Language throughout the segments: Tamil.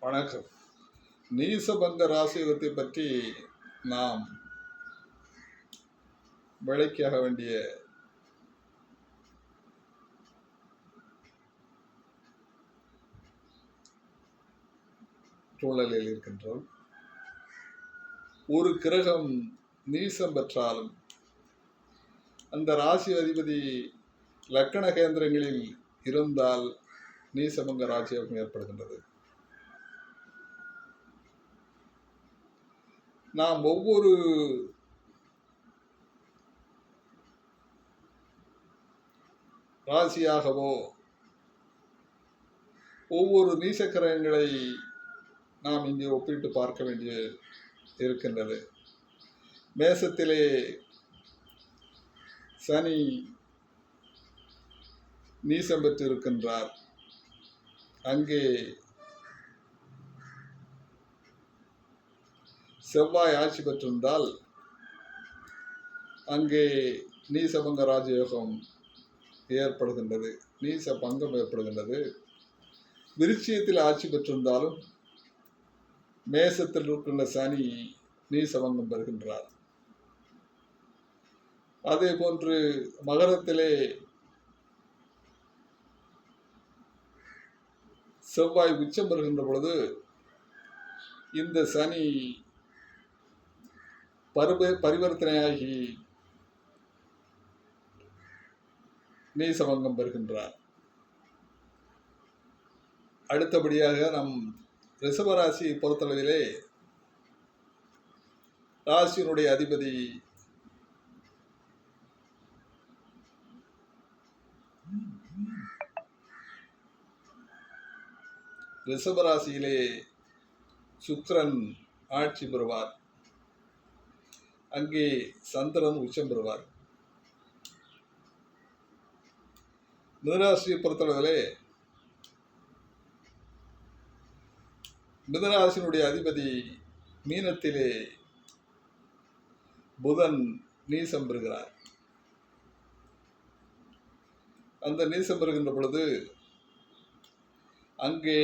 வணக்கம். நீசபங்க ராசியோகத்தை பற்றி நாம் விளக்கியாக வேண்டிய சூழலில் இருக்கின்றோம். ஒரு கிரகம் நீசம் பெற்றாலும் அந்த ராசி அதிபதி லக்கண கேந்திரங்களில் இருந்தால் நீசபங்க ராஜயோகம் ஏற்படுகின்றது. நாம் ஒவ்வொரு ராசியாகவோ ஒவ்வொரு நீசக்கிரகங்களை நாம் இங்கே ஒப்பிட்டு பார்க்க வேண்டிய இருக்கின்றது. மேசத்திலே சனி நீசம் பெற்று இருக்கின்றார். அங்கே செவ்வாய் ஆட்சி பெற்றிருந்தால் அங்கே நீசபங்க ராஜயோகம் ஏற்படுகின்றது, நீச பங்கம் ஏற்படுகின்றது. விருச்சியத்தில் ஆட்சி பெற்றிருந்தாலும் மேசத்தில் இருக்கின்ற சனி நீசபங்கம் பெறுகின்றார். அதே போன்று மகரத்திலே செவ்வாய் உச்சம் பெறுகின்ற பொழுது இந்த சனி பரிவர்த்தனையாகி நீசபங்கம் பெறுகின்றார். அடுத்தபடியாக நம் ரிஷபராசியை பொறுத்தளவிலே ராசியினுடைய அதிபதி ரிஷபராசியிலே சுக்கிரன் ஆட்சி பெறுவார். அங்கே சந்திரன் உச்சம் பெறுவார். மிதுனராசியை பொறுத்தளவிலே மிதுனராசியினுடைய அதிபதி மீனத்திலே புதன் நீசம் பெறுகிறார். அந்த நீசம் பெறுகின்ற பொழுது அங்கே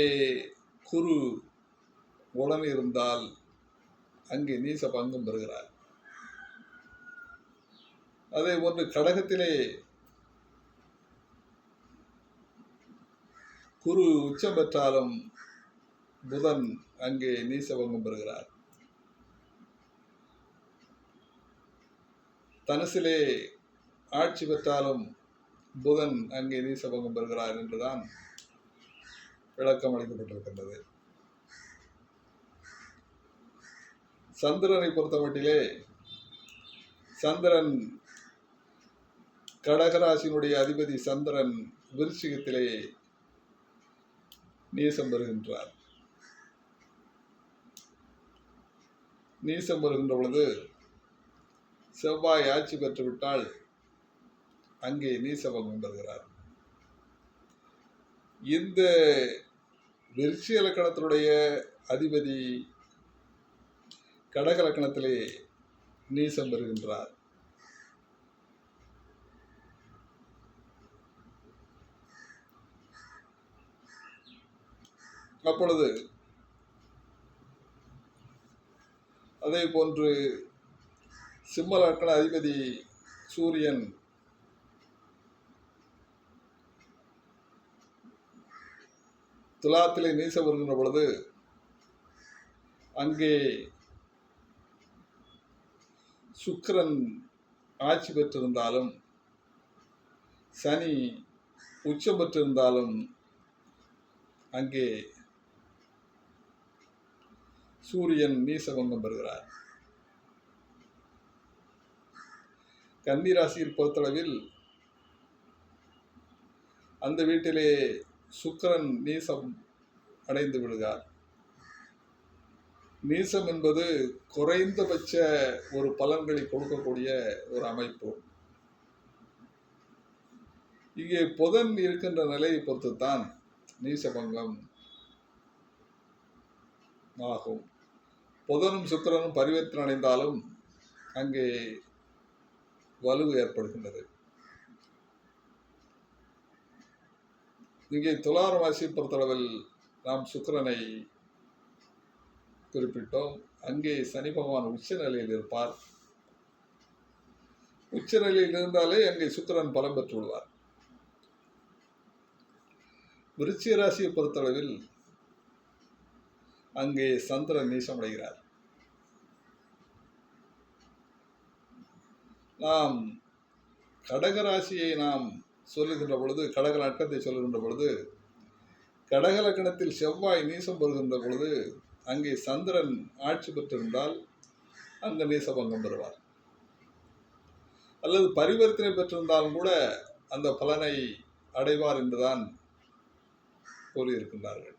குரு உடன் இருந்தால் அங்கே நீச பங்கம் பெறுகிறார். அதே போன்று கடகத்திலே குரு உச்சம் பெற்றாலும் புதன் அங்கே நீசபங்கம் பெறுகிறார். தனுசிலே ஆட்சி பெற்றாலும் புதன் அங்கே நீசபங்கம் பெறுகிறார் என்றுதான் விளக்கம் அளிக்கப்பட்டிருக்கின்றது. சந்திரனை பொறுத்தமட்டிலே சந்திரன் கடகராசியினுடைய அதிபதி சந்திரன் விருச்சிகத்திலே நீசம் பெறுகின்றார். நீசம் பெறுகின்ற பொழுது செவ்வாய் ஆட்சி பெற்றுவிட்டால் அங்கே நீசபங்கம் பெறுகிறார். இந்த விருச்சிக லக்கணத்தினுடைய அதிபதி கடக லக்கணத்திலே நீசம் பெறுகின்றார். அப்பொழுது அதே போன்று சிம்ம லக்கண அதிபதி சூரியன் துலாத்திலே நீசம் வருகின்ற பொழுது அங்கே சுக்கிரன் ஆட்சி பெற்றிருந்தாலும் சனி உச்சம் பெற்றிருந்தாலும் அங்கே சூரியன் நீசபங்கம் பெறுகிறார். கன்னி ராசியில் பொறுத்தளவில் அந்த வீட்டிலே சுக்கிரன் நீசம் அடைந்து விடுகிறார். நீசம் என்பது குறைந்தபட்ச ஒரு பலன்களை கொடுக்கக்கூடிய ஒரு அமைப்பு. இங்கே புதன் இருக்கின்ற நிலையை பொறுத்துத்தான் நீசபங்கம் ஆகும். புதனும் சுக்கிரனும் பரிவர்த்தனை அடைந்தாலும் அங்கே வலுவு ஏற்படுகின்றது. இங்கே துலாம் ராசியை பொறுத்தளவில் நாம் சுக்கிரனை குறிப்பிட்டோம். அங்கே சனி பகவான் உச்ச நிலையில் இருப்பார். உச்ச நிலையில் இருந்தாலே அங்கே சுக்கிரன் பலம் பெற்று விடுவார். விருச்சிக ராசியை பொறுத்தளவில் அங்கே சந்திரன் நீசமடைகிறார். நாம் கடகராசியை நாம் சொல்லுகின்ற பொழுது, கடக லக்கணத்தை சொல்லுகின்ற பொழுது, கடக லக்கணத்தில் செவ்வாய் நீசம் பெறுகின்ற பொழுது அங்கே சந்திரன் ஆட்சி பெற்றிருந்தால் அங்கு நீசபங்கம் பெறுவார். அல்லது பரிவர்த்தனை பெற்றிருந்தாலும் கூட அந்த பலனை அடைவார் என்றுதான் கூறியிருக்கின்றார்கள்.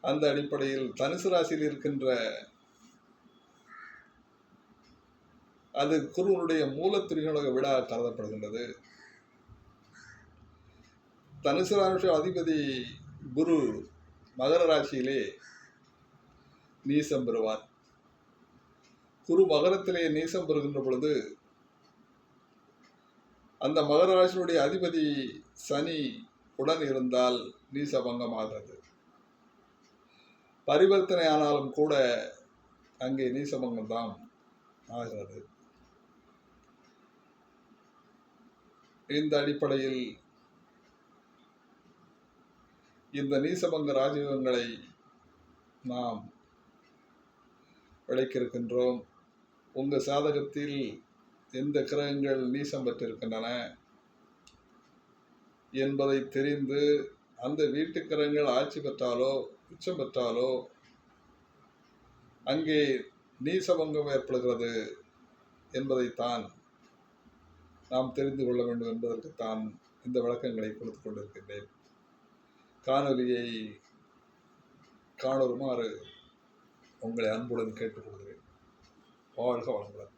அந்த அடிப்படையில் தனுசு ராசியில் இருக்கின்ற அது குருவனுடைய மூலத்திரிகோண விழா கருதப்படுகின்றது. தனுசு ராசி அதிபதி குரு மகர ராசியிலே நீசம் பெறுவார். குரு மகரத்திலே நீசம் பெறுகின்ற பொழுது அந்த மகர ராசியினுடைய அதிபதி சனி உடன் இருந்தால் நீசபங்கமாகிறது. பரிவர்த்தனை ஆனாலும் கூட அங்கே நீசபங்கம் தான் ஆகிறது. இந்த அடிப்படையில் இந்த நீசபங்க ராஜயோகங்களை நாம் விளக்கியிருக்கின்றோம். உங்கள் சாதகத்தில் எந்த கிரகங்கள் நீசம் பெற்றிருக்கின்றன என்பதை தெரிந்து அந்த வீட்டு கிரகங்கள் ஆட்சி பெற்றாலோ உச்சம் பெற்றாலோ அங்கே நீசபங்கம் ஏற்படுகிறது என்பதைத்தான் நாம் தெரிந்து கொள்ள வேண்டும் என்பதற்குத்தான் இந்த விளக்கங்களை கொடுத்துக் கொண்டிருக்கின்றேன். காணொலியை காணுமாறு உங்களை அன்புடன் கேட்டுக்கொள்கிறேன். வாழ்க வளமுடன்.